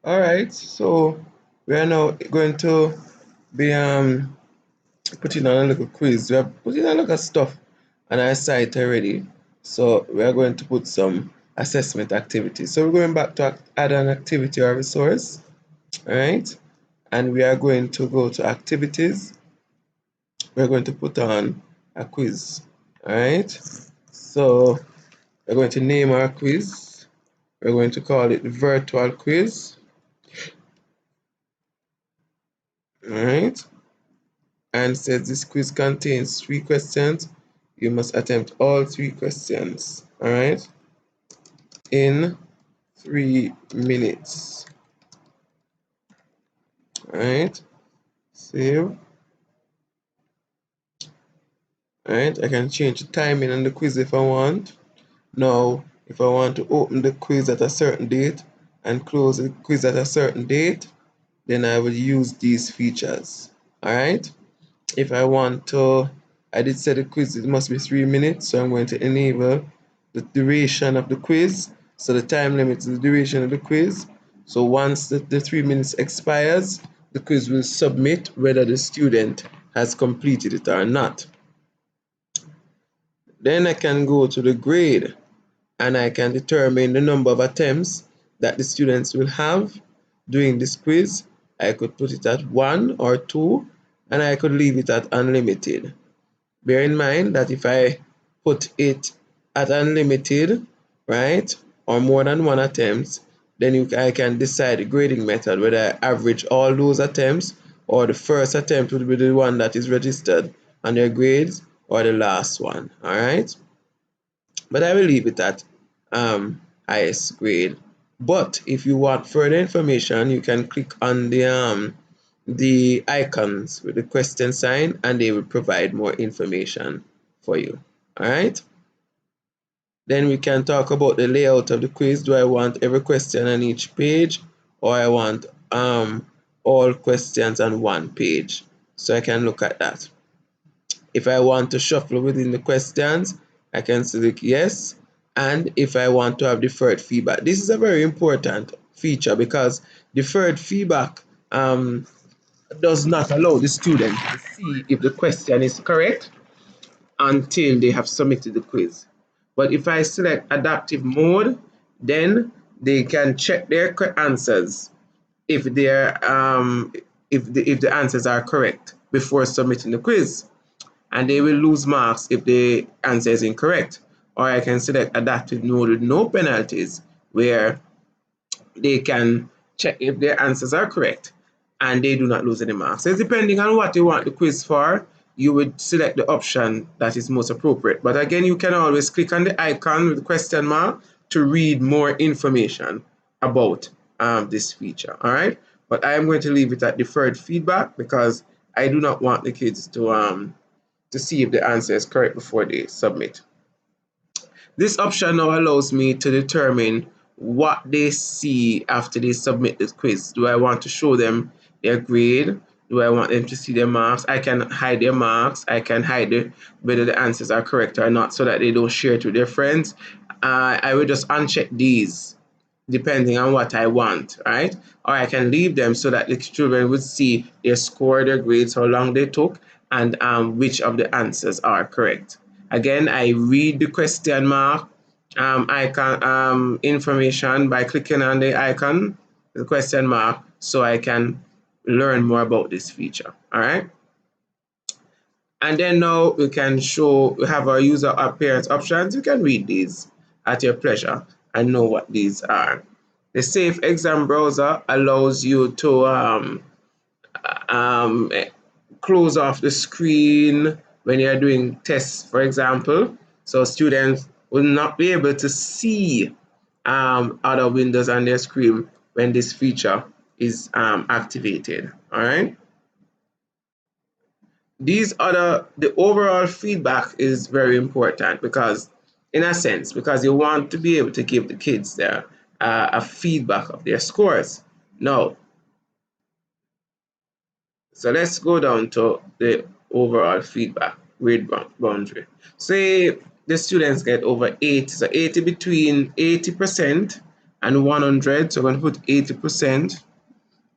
All right, so we are now going to be putting on a little quiz. We are putting a lot of stuff on our site already. So we are going to put some assessment activities. So we're going back to add an activity or resource. All right. And we are going to go to activities. We're going to put on a quiz. All right. So we're going to name our quiz. We're going to call it virtual quiz. All right. And says this quiz contains 3 questions. You must attempt all 3 questions. All right. In 3 minutes. All right. Save. All right. I can change the timing on the quiz if I want. Now, if I want to open the quiz at a certain date and close the quiz at a certain date, then I will use these features. All right. If I want to, I did say the quiz, it must be 3 minutes, so I'm going to enable the duration of the quiz. So the time limit is the duration of the quiz. So once the 3 minutes expires, the quiz will submit whether the student has completed it or not. Then I can go to the grade and I can determine the number of attempts that the students will have doing this quiz. I could put it at 1 or 2, and I could leave it at unlimited. Bear in mind that if I put it at unlimited, right, or more than 1 attempt, then I can decide the grading method, whether I average all those attempts or the first attempt will be the one that is registered on your grades or the last one. All right. But I will leave it at highest grade. But if you want further information, you can click on the icons with the question sign and they will provide more information for you. All right. Then we can talk about the layout of the quiz. Do I want every question on each page, or I want all questions on one page? So I can look at that. If I want to shuffle within the questions, I can select yes. And if I want to have deferred feedback, this is a very important feature because deferred feedback does not allow the student to see if the question is correct until they have submitted the quiz. But if I select adaptive mode, then they can check their answers if the answers are correct before submitting the quiz, and they will lose marks if the answer is incorrect. Or I can select adaptive mode with no penalties, where they can check if their answers are correct and they do not lose any marks. So depending on what you want the quiz for, you would select the option that is most appropriate. But again, you can always click on the icon with the question mark to read more information about this feature. All right. But I am going to leave it at deferred feedback because I do not want the kids to see if the answer is correct before they submit. This option now allows me to determine what they see after they submit the quiz. Do I want to show them their grade? Do I want them to see their marks? I can hide their marks. I can hide whether the answers are correct or not so that they don't share it with their friends. I will just uncheck these depending on what I want, right? Or I can leave them so that the children would see their score, their grades, how long they took, and which of the answers are correct. Again, I read the question mark icon information by clicking on the icon, the question mark, so I can learn more about this feature. All right. And then now we have our user appearance options. You can read these at your pleasure and know what these are. The Safe Exam Browser allows you to close off the screen when you're doing tests, for example. So students will not be able to see other windows on their screen when this feature is activated. All right. The overall feedback is very important because, in a sense, because you want to be able to give the kids a feedback of their scores. Now, so let's go down to the overall feedback grade boundary. Say the students get over 80, so 80 between 80% and 100. So I'm going to put 80%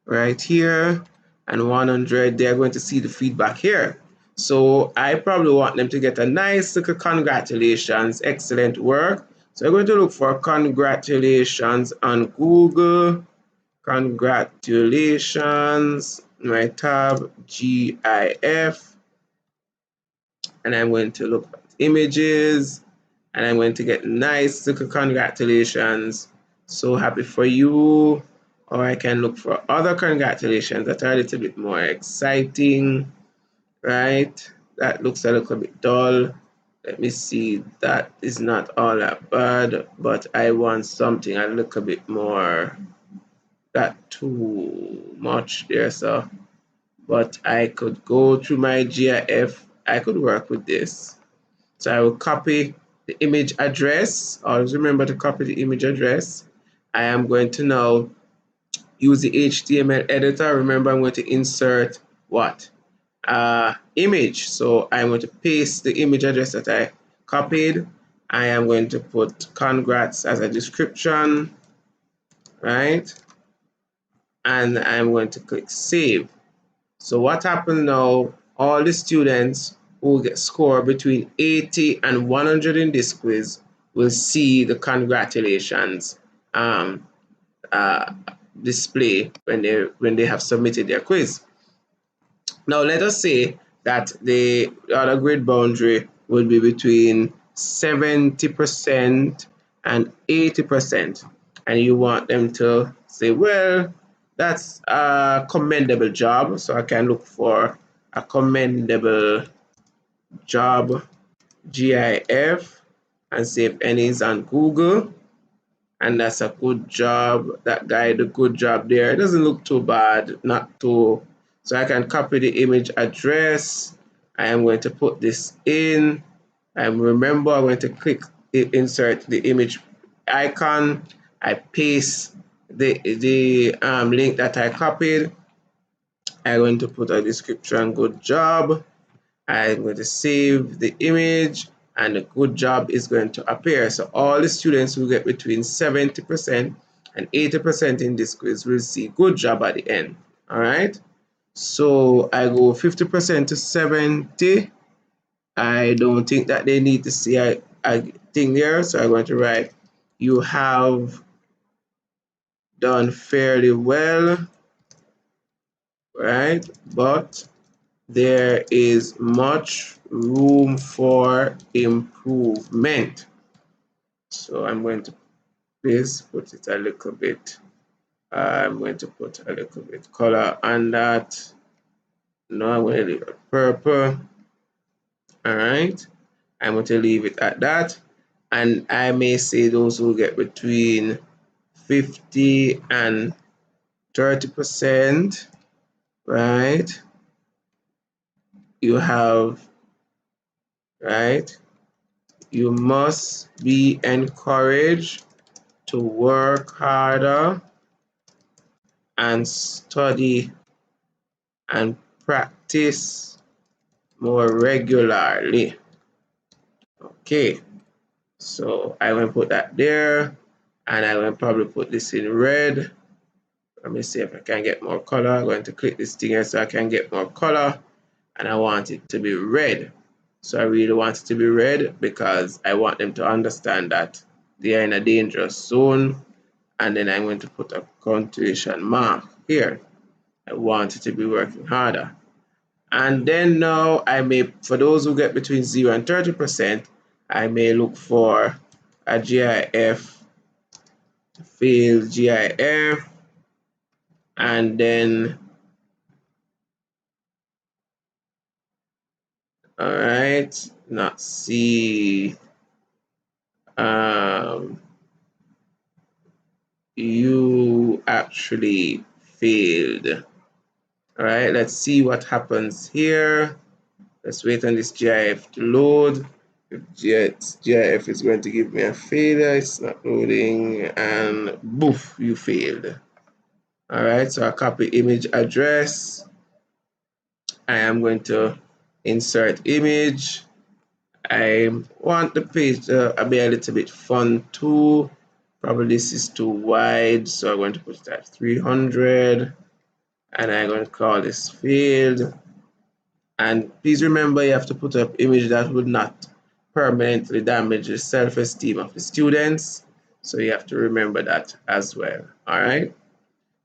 right here, and 100. They're going to see the feedback here. So I probably want them to get a nice little congratulations, excellent work. So I'm going to look for congratulations on Google. Congratulations, my tab GIF, and I'm going to look at images, and I'm going to get nice little congratulations. So happy for you. Or I can look for other congratulations that are a little bit more exciting, right? That looks a little bit dull. Let me see, that is not all that bad, but I want something a little bit more, that too much there, so. But I could go through my GIF, I could work with this. So I will copy the image address. Always remember to copy the image address. I am going to now use the HTML editor. Remember, I'm going to insert what? Image. So I'm going to paste the image address that I copied. I am going to put congrats as a description, right? And I'm going to click save. So what happens now, all the students who get score between 80 and 100 in this quiz will see the congratulations display when they have submitted their quiz. Now let us say that the other grade boundary will be between 70% and 80%, and you want them to say, well, that's a commendable job, so I can look for a commendable job GIF and see if any is on Google. And that's a good job. That guy did a good job there. It doesn't look too bad, not too. So I can copy the image address. I am going to put this in. And remember, I'm going to click insert the image icon. I paste the link that I copied. I'm going to put a description, good job. I'm going to save the image, and the good job is going to appear. So all the students who get between 70% and 80% in this quiz will see good job at the end. All right. So I go 50% to 70. I don't think that they need to see a thing there. So I'm going to write, you have done fairly well, right? But there is much room for improvement. So I'm going to please put it a little bit. I'm going to put a little bit color on that. No, I'm going to leave it purple. All right. I'm going to leave it at that. And I may say those who get between 50 and 30%, right? You have, right? You must be encouraged to work harder and study and practice more regularly. Okay, so I will put that there, and I will probably put this in red. Let me see if I can get more color. I'm going to click this thing here so I can get more color, and I want it to be red. So I really want it to be red because I want them to understand that they are in a dangerous zone. And then I'm going to put a punctuation mark here. I want it to be working harder. And then now I may, for those who get between 0 and 30%, I may look for a GIF, failed GIF, and then, all right, not see, you actually failed. All right, let's see what happens here. Let's wait on this GIF to load. If GIF is going to give me a failure, it's not loading, and boof, you failed. All right, so I copy image address. I am going to insert image. I want the page to be a little bit fun too. Probably this is too wide, so I'm going to put it at 300, and I'm going to call this field. And please remember, you have to put up image that would not permanently damage the self-esteem of the students. So you have to remember that as well. All right.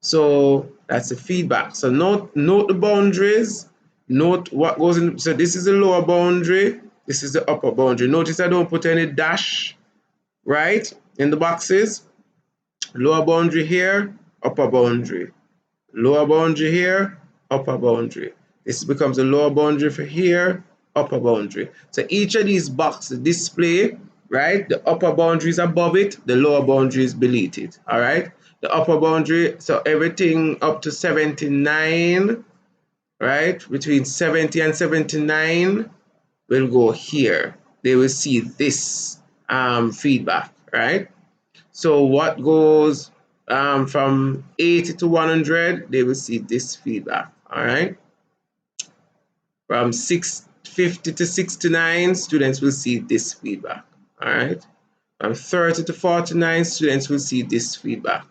So that's the feedback. So note the boundaries. Note what goes in. So this is the lower boundary. This is the upper boundary. Notice I don't put any dash, right, in the boxes. Lower boundary here, upper boundary. Lower boundary here, upper boundary. This becomes a lower boundary for here, upper boundary. So each of these boxes display, right, the upper boundary is above it, the lower boundary is beneath it. All right. The upper boundary, so everything up to 79, right, between 70 and 79 will go here. They will see this feedback, right? So what goes from 80 to 100, they will see this feedback, all right? From 650 to 69, students will see this feedback, all right? From 30 to 49, students will see this feedback.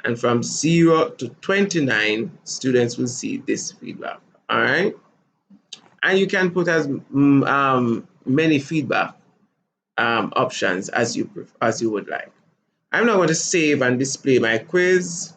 And from 0 to 29, students will see this feedback, all right? And you can put as many feedback options as you would like. I'm now going to save and display my quiz,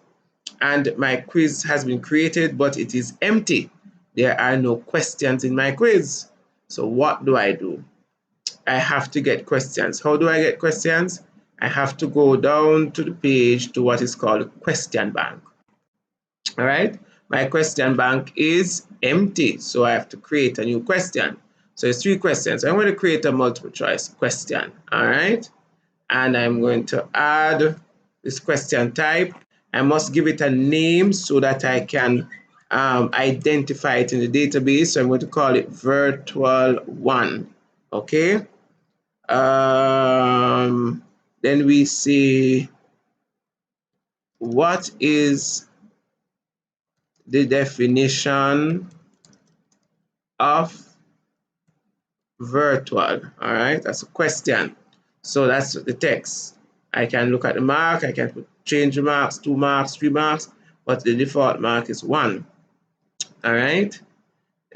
and my quiz has been created, but it is empty. There are no questions in my quiz. So what do? I have to get questions. How do I get questions? I have to go down to the page to what is called question bank. All right. My question bank is empty, so I have to create a new question. So it's 3 questions. I'm going to create a multiple choice question. All right. And I'm going to add this question type. I must give it a name so that I can identify it in the database. So I'm going to call it virtual1. Okay. Then we see what is the definition of virtual. All right, that's a question. So that's the text. I can look at the mark, I can change the marks, 2 marks, 3 marks, but the default mark is 1. All right.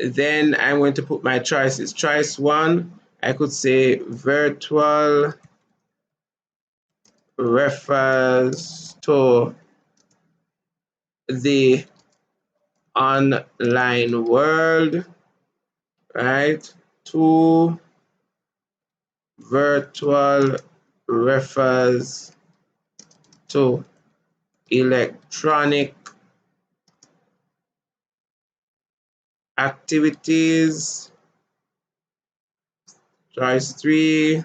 Then I'm going to put my choices. Choice 1, I could say virtual refers to the online world, right? 2, virtual refers to electronic activities. Choice 3,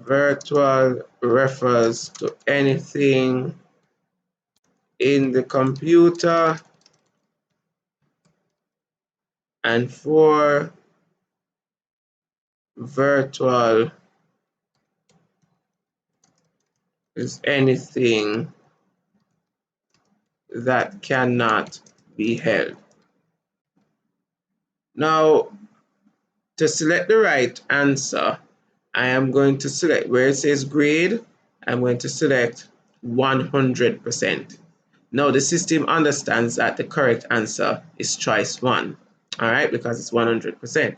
virtual refers to anything in the computer. And 4, virtual is anything that cannot be held. Now, to select the right answer, I am going to select where it says grade, I'm going to select 100%. Now the system understands that the correct answer is choice 1, all right, because it's 100%.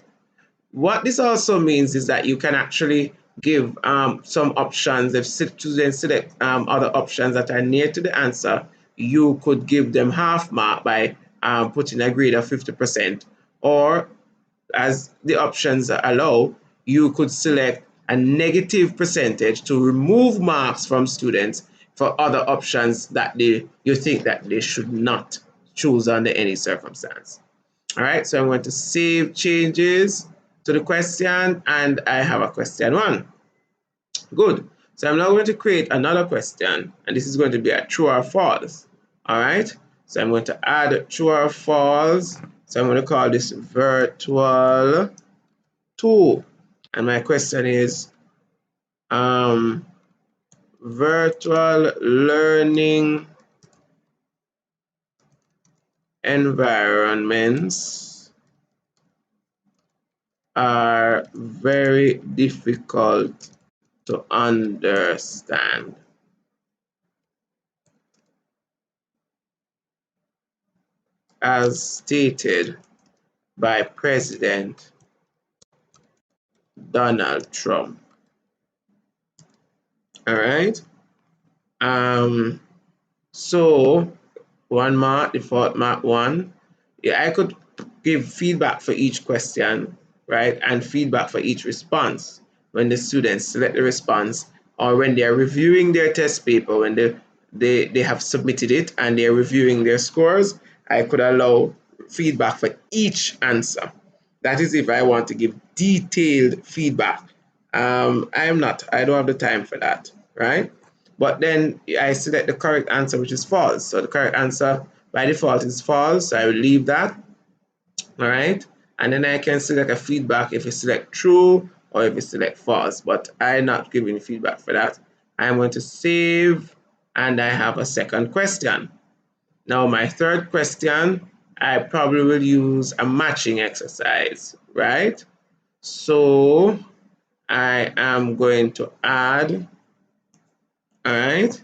What this also means is that you can actually give some options. If students select other options that are near to the answer, you could give them half mark by putting a grade of 50%, or as the options allow, you could select a negative percentage to remove marks from students for other options that you think that they should not choose under any circumstance. All right, so I'm going to save changes to the question, and I have a question 1. Good. So I'm now going to create another question, and this is going to be a true or false. All right. So I'm going to add true or false. So I'm going to call this virtual 2. And my question is virtual learning environments are very difficult to understand. As stated by President Donald Trump. All right. So 1 mark, default mark 1. Yeah, I could give feedback for each question, right? And feedback for each response when the students select the response, or when they're reviewing their test paper, when they have submitted it and they're reviewing their scores, I could allow feedback for each answer. That is if I want to give detailed feedback. I don't have the time for that, right? But then I select the correct answer, which is false. So the correct answer by default is false. So I will leave that. All right. And then I can select a feedback if you select true or if you select false. But I'm not giving feedback for that. I'm going to save, and I have a second question. Now my third question, I probably will use a matching exercise, right? So I am going to add, all right?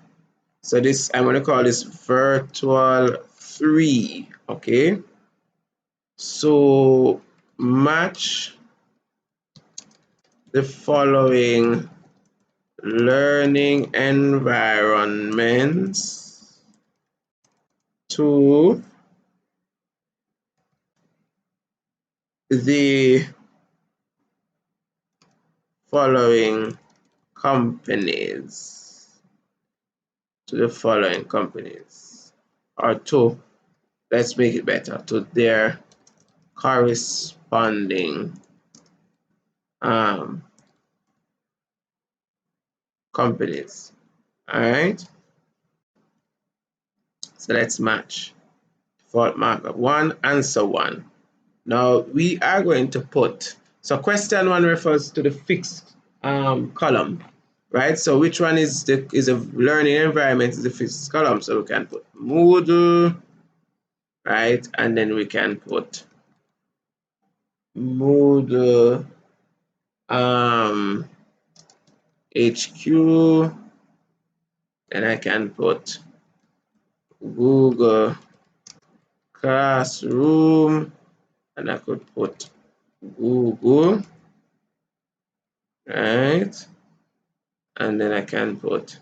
So this, I'm going to call this virtual 3, okay? So match the following learning environments to the following companies. To the following companies. Or to, let's make it better, to their corresponding companies. All right. So let's match. Default markup 1, answer 1. Now we are going to put, so question 1 refers to the fixed column, right? So which one is a learning environment is the fixed column? So we can put Moodle, right? And then we can put Moodle HQ, and I can put Google Classroom, and I could put Google, right? And then I can put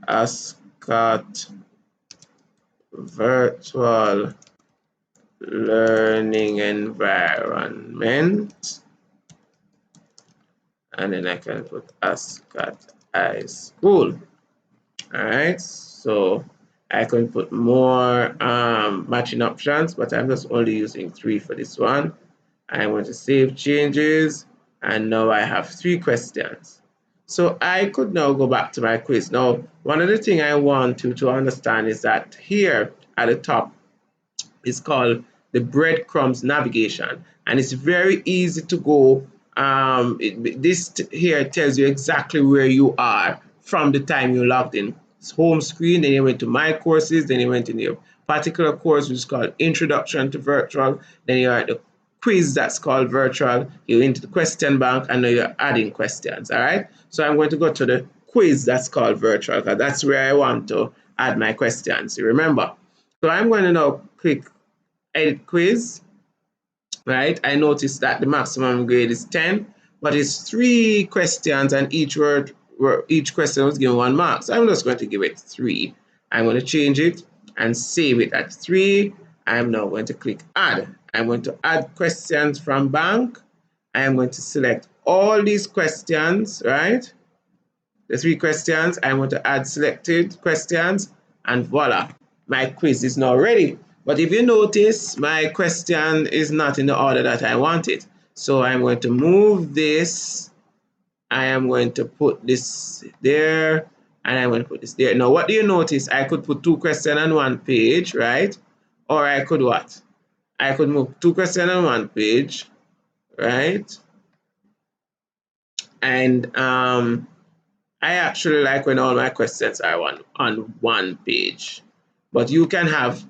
Ascot virtual learning environment, and then I can put Ascot High School. All right, so I can put more matching options, but I'm just only using 3 for this one. I'm going to save changes, and now I have 3 questions. So I could now go back to my quiz. Now, one of the things I want you to understand is that here at the top is called the breadcrumbs navigation, and it's very easy to go. This here tells you exactly where you are from the time you logged in. It's home screen, then you went to my courses, then you went in your particular course, which is called Introduction to Virtual, then you're at the quiz that's called virtual, you're into the question bank, and now you're adding questions. All right, so I'm going to go to the quiz that's called virtual, because that's where I want to add my questions, you remember. So I'm going to now click edit quiz, right? I noticed that the maximum grade is 10, but it's 3 questions, and each question was given 1 mark. So I'm just going to give it 3. I'm going to change it and save it at 3. I'm now going to click add. I'm going to add questions from bank. I'm going to select all these questions, right? The 3 questions. I'm going to add selected questions, and voila, my quiz is now ready. But if you notice, my question is not in the order that I want it. So I'm going to move this. I am going to put this there, and I'm going to put this there. Now, what do you notice? I could put 2 questions on 1 page, right? Or I could what? I could move 2 questions on 1 page, right? And I actually like when all my questions are on 1 page. But you can have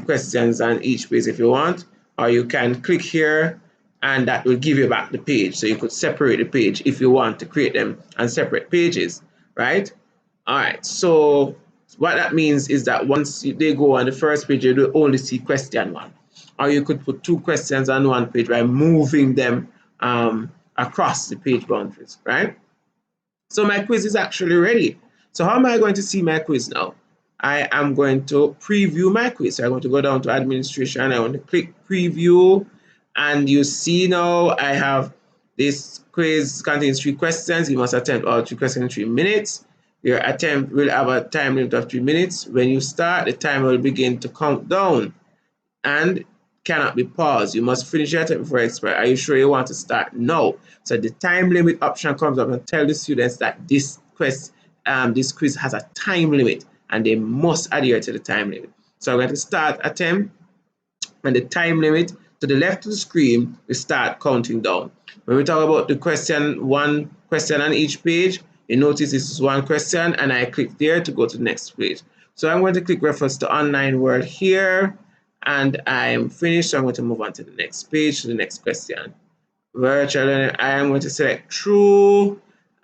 questions on each page if you want, or you can click here and that will give you back the page. So you could separate the page if you want to create them on separate pages, right? All right, so what that means is that once they go on the first page, you will only see question one. Or you could put two questions on one page by moving them across the page boundaries, right? So my quiz is actually ready. So how am I going to see my quiz now? I am going to preview my quiz. So I'm going to go down to administration. I want to click preview. And you see now I have this quiz contains 3 questions. You must attempt all 3 questions in 3 minutes. Your attempt will have a time limit of 3 minutes. When you start, the timer will begin to count down and cannot be paused. You must finish your attempt before it expires. Are you sure you want to start? No. So the time limit option comes up and tell the students that this quiz has a time limit and they must adhere to the time limit. So I'm going to start attempt, and the time limit to the left of the screen we start counting down. When we talk about the question, one question on each page, you notice this is one question and I click there to go to the next page. So I'm going to click reference to online world here and I'm finished. So I'm going to move on to the next page, to the next question. Virtual learning, I am going to select true.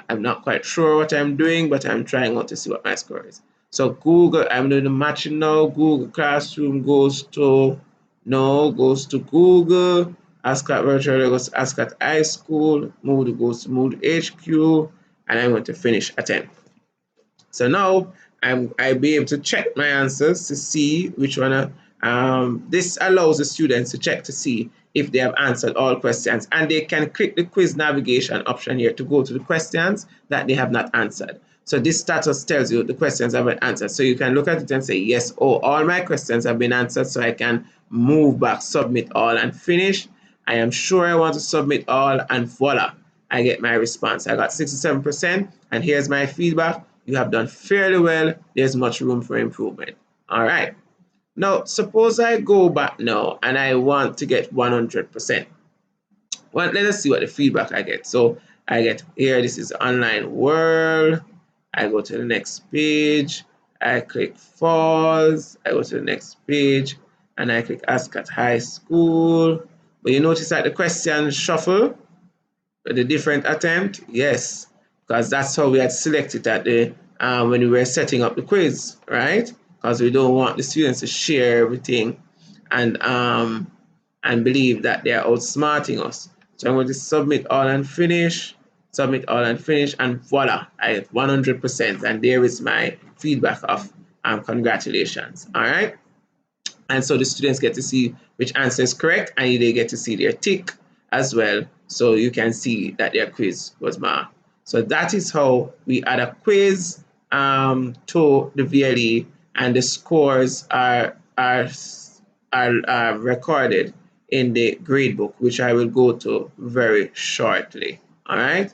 I'm not quite sure what I'm doing, but I'm trying out to see what my score is. So Google, I'm doing the matching now. Google Classroom goes to Google. Ascot Virtual goes to Ascot iSchool. Moodle goes to Moodle HQ. And I'm going to finish attempt. So now I'll be able to check my answers to see which one. This allows the students to check to see if they have answered all questions, and they can click the quiz navigation option here to go to the questions that they have not answered. So this status tells you the questions have been answered. So you can look at it and say, yes, oh, all my questions have been answered. So I can move back, submit all, and finish. I am sure I want to submit all, and voila, I get my response. I got 67%, and here's my feedback. You have done fairly well. There's much room for improvement. All right. Now, suppose I go back now and I want to get 100%. Well, let us see what the feedback I get. So I get here, this is online world. I go to the next page. I click false. I go to the next page and I click Ascot High School. But you notice that the questions shuffle the different attempt? Yes, because that's how we had selected at the when we were setting up the quiz, right? Because we don't want the students to share everything and believe that they are outsmarting us. So I'm going to submit all and finish, and voila, I get 100%, and there is my feedback of congratulations. All right. And so the students get to see which answer is correct, and they get to see their tick as well. So you can see that their quiz was marked. So that is how we add a quiz to the VLE, and the scores are recorded in the gradebook, which I will go to very shortly. All right.